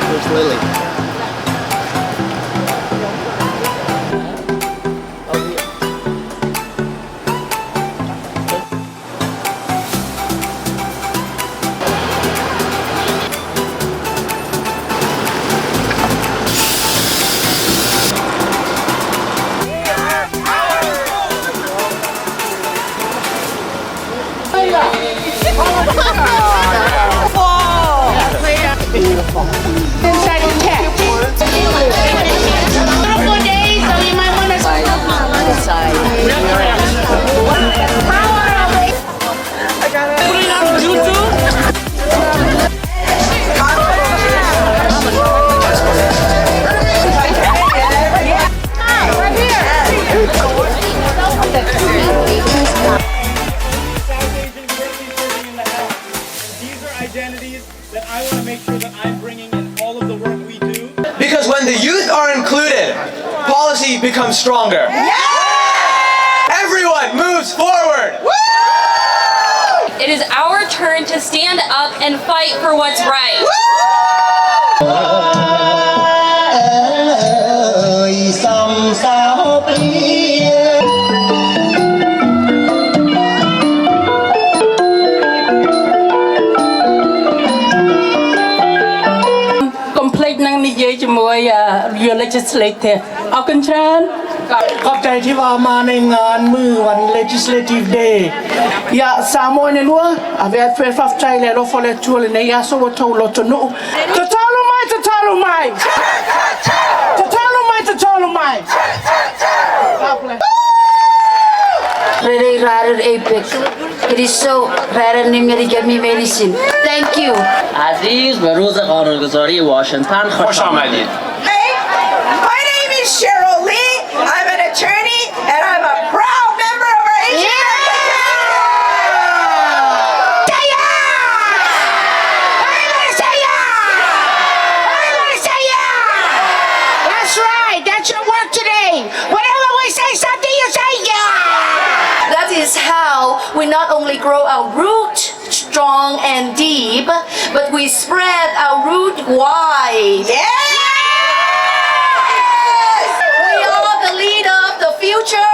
Where's Lily? Inside the cat. Beautiful day, so you might want to side. Put it on YouTube. Identities that I want to make sure that I'm bringing in all of the work we do. Because when the youth are included, policy becomes stronger. Everyone moves forward. It is our turn to stand up and fight for what's right. Complete នឹងនិយាយជាមួយ your legislative អរគុណច្រើនខอบใจที่ว่ามาในงานมื้อวัน legislative day យ៉ាសាមួយនៅនោះអាវាពេលហ្វใจแล้วเรา follow ជួលในยาโซโตโลตนุจะทอลไม้จะทอลไม้จะทอลไม้จะทอลไม้ครับเลย Very rare epic. It is so rare and get me medicine. Thank you. عزیز به روز قانونگذاری واشنگتن خوش آمدید. Hey, my name is Cheryl Lee. I'm an attorney and I'm a proud member of our agency. That's right. That's your work today. Whenever we say something, you say yeah. That is how we not only grow our root strong and deep, but we spread our root wide. Yes! We are the leader of the future.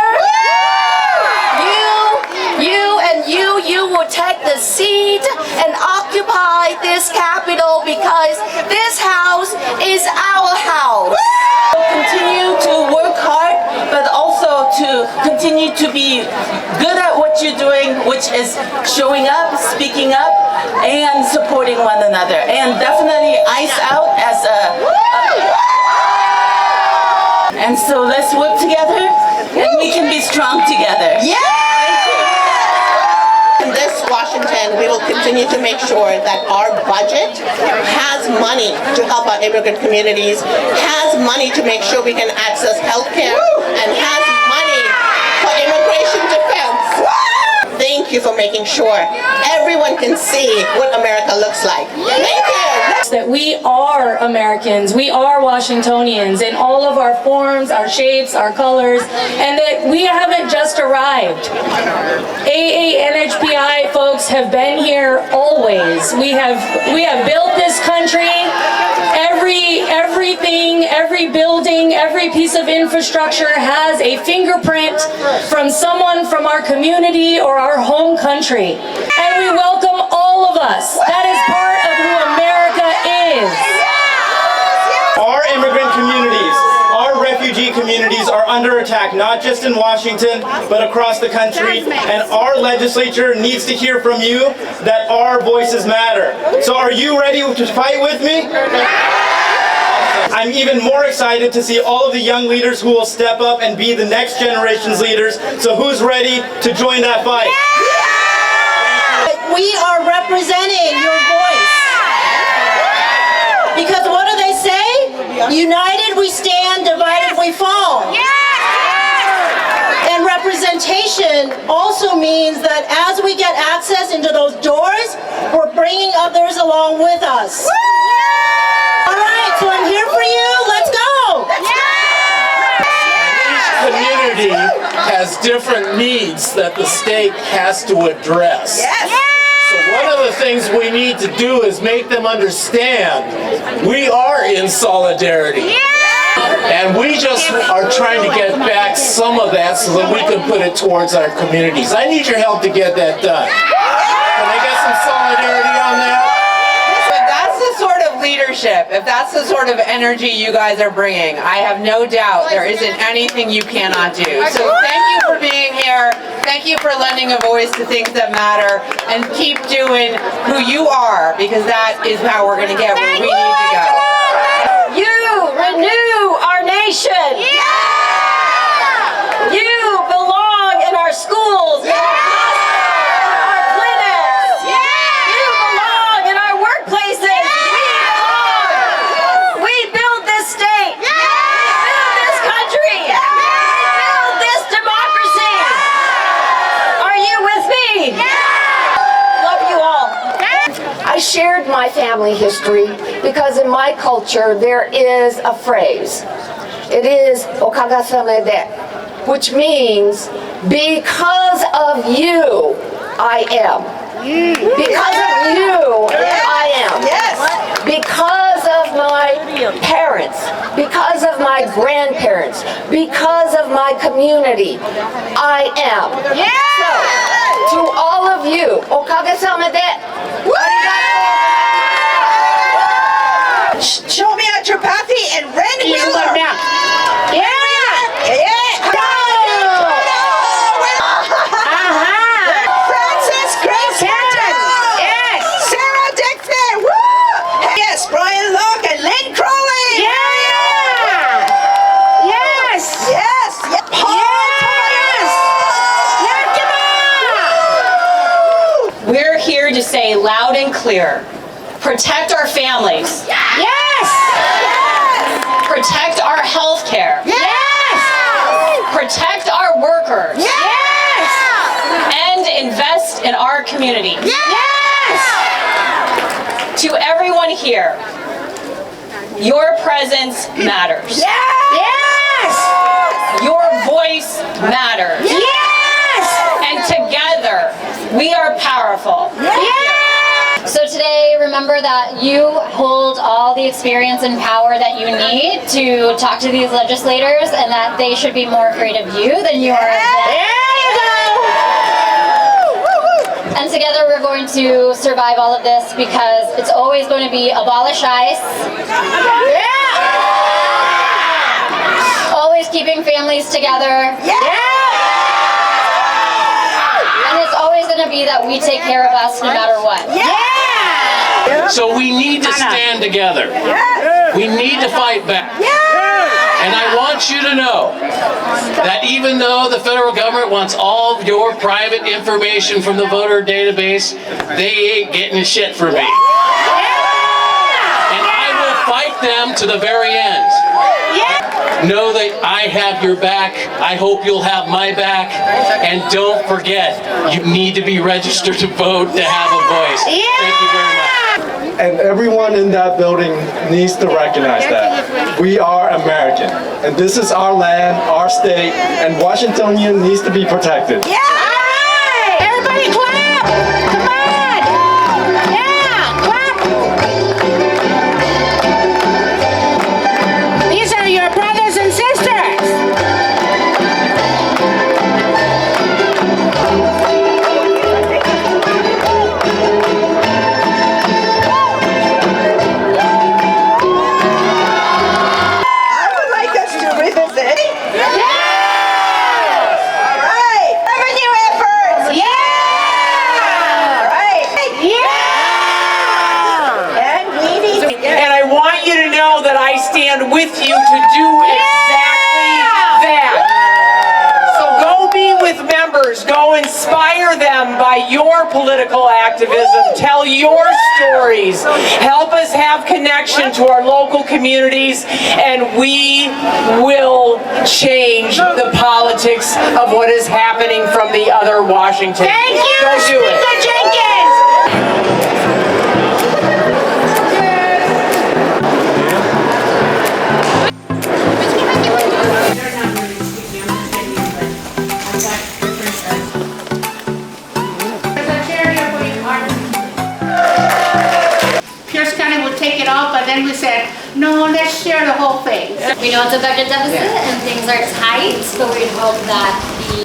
You will take the seat and occupy this capital because this house is our house. Continue to work hard, but also to continue to be good at what you're doing, which is showing up, speaking up, and supporting one another. And definitely ICE out as and so let's work together, and we can be strong together. Yeah! In this Washington, we will continue to make sure that our budget has money to help our immigrant communities, has money to make sure we can access health care, and has money for immigration defense. Thank you for making sure everyone can see what America looks like. Thank you. That we are Americans, we are Washingtonians in all of our forms, our shapes, our colors, and that we haven't just arrived. A&NHPI folks have been here always. We have built this country. Everything, every building, every piece of infrastructure has a fingerprint from someone from our community or our home country. And we welcome all of us. That is part of who America is. Our immigrant communities, our refugee communities are under attack, not just in Washington, but across the country. And our legislature needs to hear from you that our voices matter. So are you ready to fight with me? I'm even more excited to see all of the young leaders who will step up and be the next generation's leaders. So who's ready to join that fight? We are representing your voice. Because what do they say? United we stand, divided we fall. And representation also means that as we get access into those doors, we're bringing others along with us. All right, so I'm here for you. Let's go. Each community has has different needs that the state has to address. So one of the things we need to do is make them understand we are in solidarity. And we just are trying to get back some of that so that we can put it towards our communities. I need your help to get that done. Can I get some solidarity on that? If that's the sort of leadership, if that's the sort of energy you guys are bringing, I have no doubt there isn't anything you cannot do. So thank you for being here. Thank you for lending a voice to things that matter, and keep doing who you are, because that is how we're going to get where we need to go. You renew our nation. You belong in our schools. Our clinics. You belong in our workplaces. We build this state. We build this country. We build this democracy. Are you with me? Love you all. I shared my family history because in my culture there is a phrase. It is "Okagasame de," which means because of you, I am. Because of you, I am. Because of my parents, because of my grandparents, because of my community, I am. So, to all of you, Okagasame de. Show me out your party and Randy Miller. Yeah! Francis Grace Hatton. Yes! Sarah Dixon. Woo! Yes, Brian Locke and Lynn Crowley. Yes! Yes. Paul We're here to say loud and clear, protect our families. Yes! Protect our health care. Yes! Protect our workers. Yes! And invest in our community. Yes! To everyone here, your presence matters. Yes! Your voice matters. Yes! And together, we are powerful. So today, remember that you hold all the experience and power that you need to talk to these legislators, and that they should be more afraid of you than you are of them. There you go! And together we're going to survive all of this, because it's always going to be abolish ICE. Always keeping families together. And it's always going to be that we take care of us no matter what. So we need to stand together. We need to fight back. And I want you to know that even though the federal government wants all of your private information from the voter database, they ain't getting shit from me. And I will fight them to the very end. Know that I have your back. I hope you'll have my back. And don't forget, you need to be registered to vote to have a voice. Thank you very much. And everyone in that building needs to recognize that. We are American, and this is our land, our state, and Washingtonian needs to be protected. Everybody clap! Come on! Yeah, clap! These are your brothers and sisters! With you to do exactly that. So go be with members, go inspire them by your political activism, tell your stories, help us have connection to our local communities, and we will change the politics of what is happening from the other Washington. Thank you, go do it. Speaker Jenkins! No, let's share the whole thing. We know it's a budget deficit and things are tight, but we'd hope that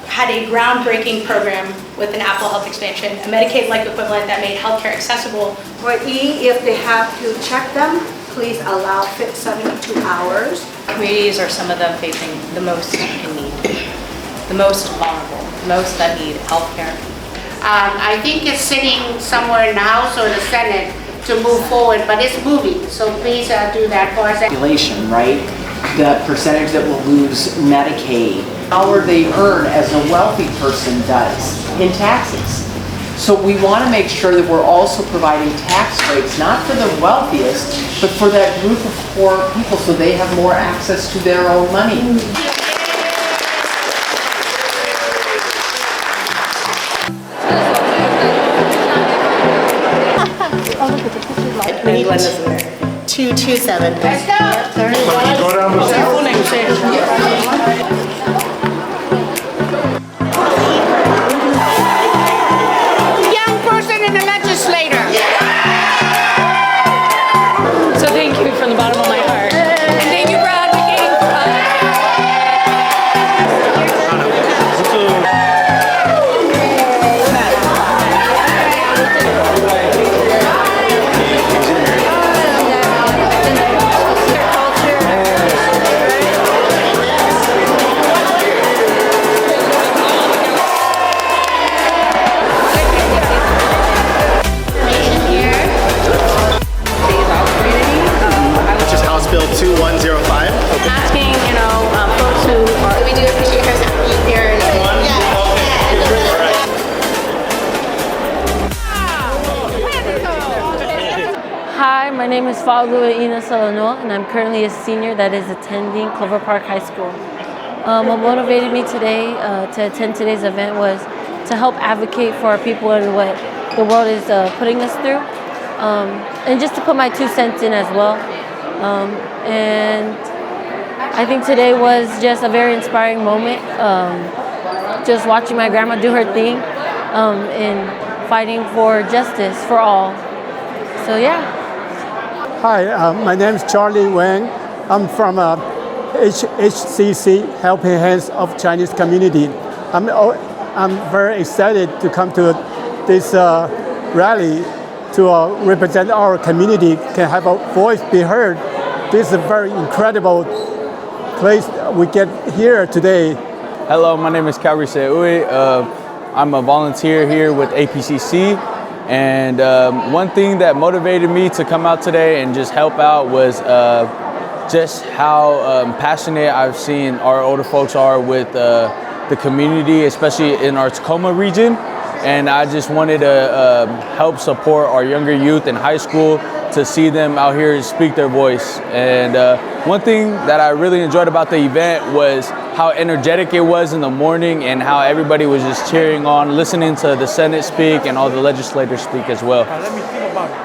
Had a groundbreaking program with an Apple Health expansion, a Medicaid-like equivalent that made healthcare accessible. For if they have to check them, please allow 72 hours. Communities are some of them facing the most in need, the most vulnerable, the most that need healthcare. I think it's sitting somewhere in the House or the Senate to move forward, but it's moving, so please do that for us. Population, right? The percentage that will lose Medicaid, or they earn as a wealthy person does in taxes. So we want to make sure that we're also providing tax breaks, not for the wealthiest, but for that group of poor people so they have more access to their own money. We need 227. Let's go. Go down the Young person in the legislator. So thank you from the bottom of my heart. And thank you for advocating for us. Which is House Bill 2105. Asking, folks who are. We do appreciate her being here. Hi, my name is Faulu'ina Solano, and I'm currently a senior that is attending Clover Park High School. What motivated me today to attend today's event was to help advocate for our people and what the world is putting us through, and just to put my 2 cents in as well. And I think today was just a very inspiring moment, just watching my grandma do her thing and fighting for justice for all. So yeah. Hi, my name is Charlie Wang. I'm from HCC, Helping Hands of Chinese Community. I'm very excited to come to this rally to represent our community, can have a voice be heard. This is a very incredible place we get here today. Hello, my name is Kauri Seui. I'm a volunteer here with APCC. And one thing that motivated me to come out today and just help out was just how passionate I've seen our older folks are with the community, especially in our Tacoma region. And I just wanted to help support our younger youth in high school to see them out here speak their voice. And one thing that I really enjoyed about the event was how energetic it was in the morning and how everybody was just cheering on, listening to the Senate speak and all the legislators speak as well. Let me think about it.